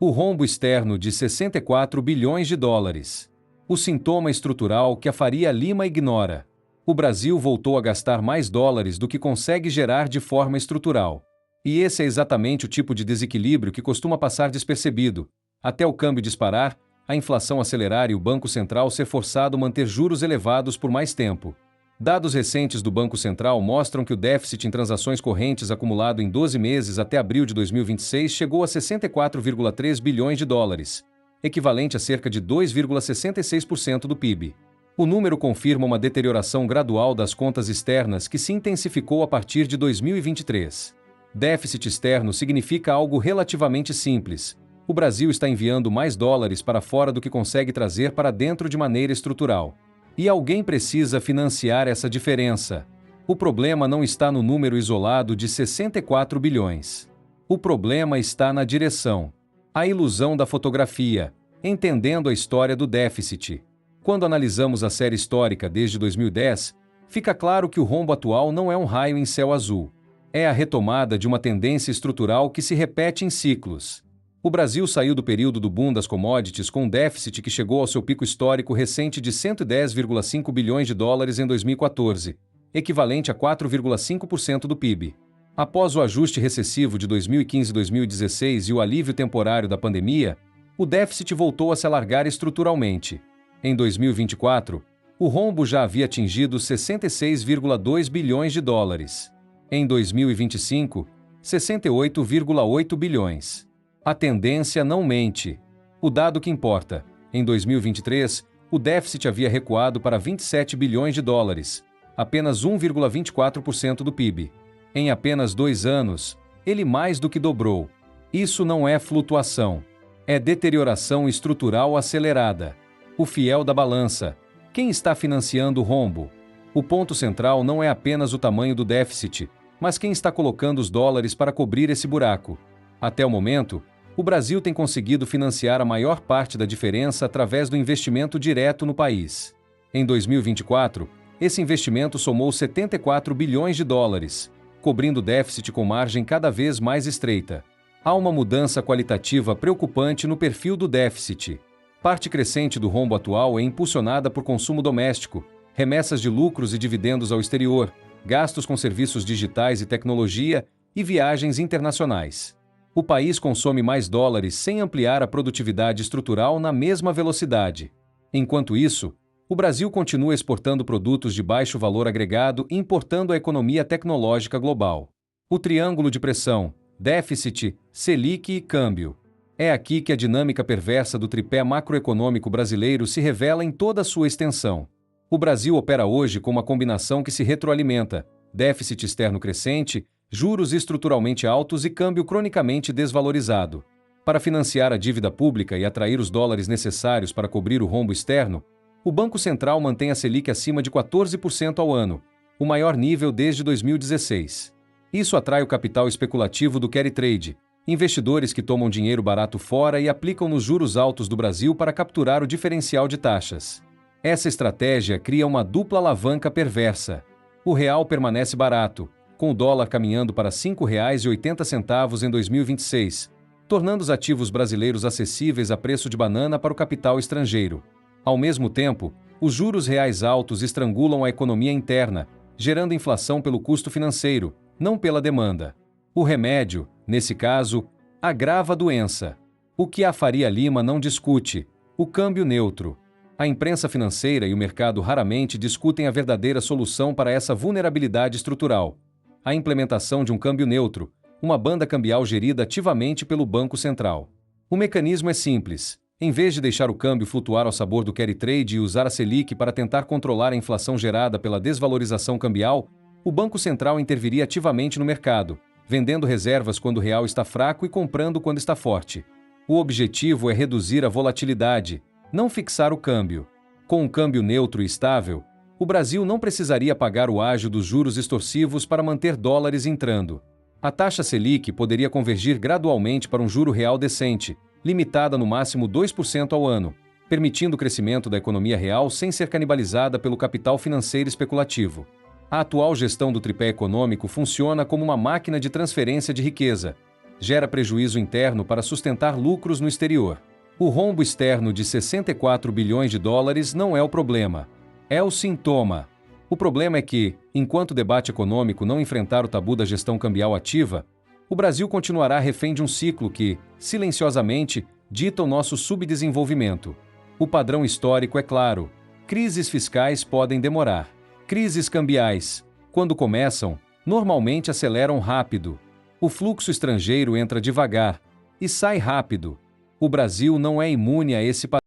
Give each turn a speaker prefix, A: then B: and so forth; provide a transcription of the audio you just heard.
A: O rombo externo de 64 bilhões de dólares. O sintoma estrutural que a Faria Lima ignora. O Brasil voltou a gastar mais dólares do que consegue gerar de forma estrutural. E esse é exatamente o tipo de desequilíbrio que costuma passar despercebido, até o câmbio disparar, a inflação acelerar e o Banco Central ser forçado a manter juros elevados por mais tempo. Dados recentes do Banco Central mostram que o déficit em transações correntes acumulado em 12 meses até abril de 2026 chegou a 64,3 bilhões de dólares, equivalente a cerca de 2,66% do PIB. O número confirma uma deterioração gradual das contas externas que se intensificou a partir de 2023. Déficit externo significa algo relativamente simples. O Brasil está enviando mais dólares para fora do que consegue trazer para dentro de maneira estrutural. E alguém precisa financiar essa diferença. O problema não está no número isolado de 64 bilhões. O problema está na direção. A ilusão da fotografia, entendendo a história do déficit. Quando analisamos a série histórica desde 2010, fica claro que o rombo atual não é um raio em céu azul. É a retomada de uma tendência estrutural que se repete em ciclos. O Brasil saiu do período do boom das commodities com um déficit que chegou ao seu pico histórico recente de 110,5 bilhões de dólares em 2014, equivalente a 4,5% do PIB. Após o ajuste recessivo de 2015 e 2016 e o alívio temporário da pandemia, o déficit voltou a se alargar estruturalmente. Em 2024, o rombo já havia atingido 66,2 bilhões de dólares. Em 2025, 68,8 bilhões. A tendência não mente. O dado que importa. Em 2023, o déficit havia recuado para 27 bilhões de dólares, apenas 1,24% do PIB. Em apenas 2 anos, ele mais do que dobrou. Isso não é flutuação. É deterioração estrutural acelerada. O fiel da balança. Quem está financiando o rombo? O ponto central não é apenas o tamanho do déficit, mas quem está colocando os dólares para cobrir esse buraco. Até o momento, o Brasil tem conseguido financiar a maior parte da diferença através do investimento direto no país. Em 2024, esse investimento somou 74 bilhões de dólares, cobrindo o déficit com margem cada vez mais estreita. Há uma mudança qualitativa preocupante no perfil do déficit. Parte crescente do rombo atual é impulsionada por consumo doméstico, remessas de lucros e dividendos ao exterior, gastos com serviços digitais e tecnologia e viagens internacionais. O país consome mais dólares sem ampliar a produtividade estrutural na mesma velocidade. Enquanto isso, o Brasil continua exportando produtos de baixo valor agregado e importando a economia tecnológica global. O triângulo de pressão, déficit, Selic e câmbio. É aqui que a dinâmica perversa do tripé macroeconômico brasileiro se revela em toda a sua extensão. O Brasil opera hoje com uma combinação que se retroalimenta: déficit externo crescente, juros estruturalmente altos e câmbio cronicamente desvalorizado. Para financiar a dívida pública e atrair os dólares necessários para cobrir o rombo externo, o Banco Central mantém a Selic acima de 14% ao ano, o maior nível desde 2016. Isso atrai o capital especulativo do carry trade, investidores que tomam dinheiro barato fora e aplicam nos juros altos do Brasil para capturar o diferencial de taxas. Essa estratégia cria uma dupla alavanca perversa. O real permanece barato, com o dólar caminhando para R$ 5,80 em 2026, tornando os ativos brasileiros acessíveis a preço de banana para o capital estrangeiro. Ao mesmo tempo, os juros reais altos estrangulam a economia interna, gerando inflação pelo custo financeiro, não pela demanda. O remédio, nesse caso, agrava a doença. O que a Faria Lima não discute: o câmbio neutro. A imprensa financeira e o mercado raramente discutem a verdadeira solução para essa vulnerabilidade estrutural: a implementação de um câmbio neutro, uma banda cambial gerida ativamente pelo Banco Central. O mecanismo é simples. Em vez de deixar o câmbio flutuar ao sabor do carry trade e usar a Selic para tentar controlar a inflação gerada pela desvalorização cambial, o Banco Central interviria ativamente no mercado, vendendo reservas quando o real está fraco e comprando quando está forte. O objetivo é reduzir a volatilidade, não fixar o câmbio. Com um câmbio neutro e estável, o Brasil não precisaria pagar o ágio dos juros extorsivos para manter dólares entrando. A taxa Selic poderia convergir gradualmente para um juro real decente, limitada no máximo 2% ao ano, permitindo o crescimento da economia real sem ser canibalizada pelo capital financeiro especulativo. A atual gestão do tripé econômico funciona como uma máquina de transferência de riqueza. gera prejuízo interno para sustentar lucros no exterior. O rombo externo de 64 bilhões de dólares não é o problema. É o sintoma. O problema é que, enquanto o debate econômico não enfrentar o tabu da gestão cambial ativa, o Brasil continuará refém de um ciclo que, silenciosamente, dita o nosso subdesenvolvimento. O padrão histórico é claro. Crises fiscais podem demorar. Crises cambiais, quando começam, normalmente aceleram rápido. O fluxo estrangeiro entra devagar e sai rápido. O Brasil não é imune a esse padrão.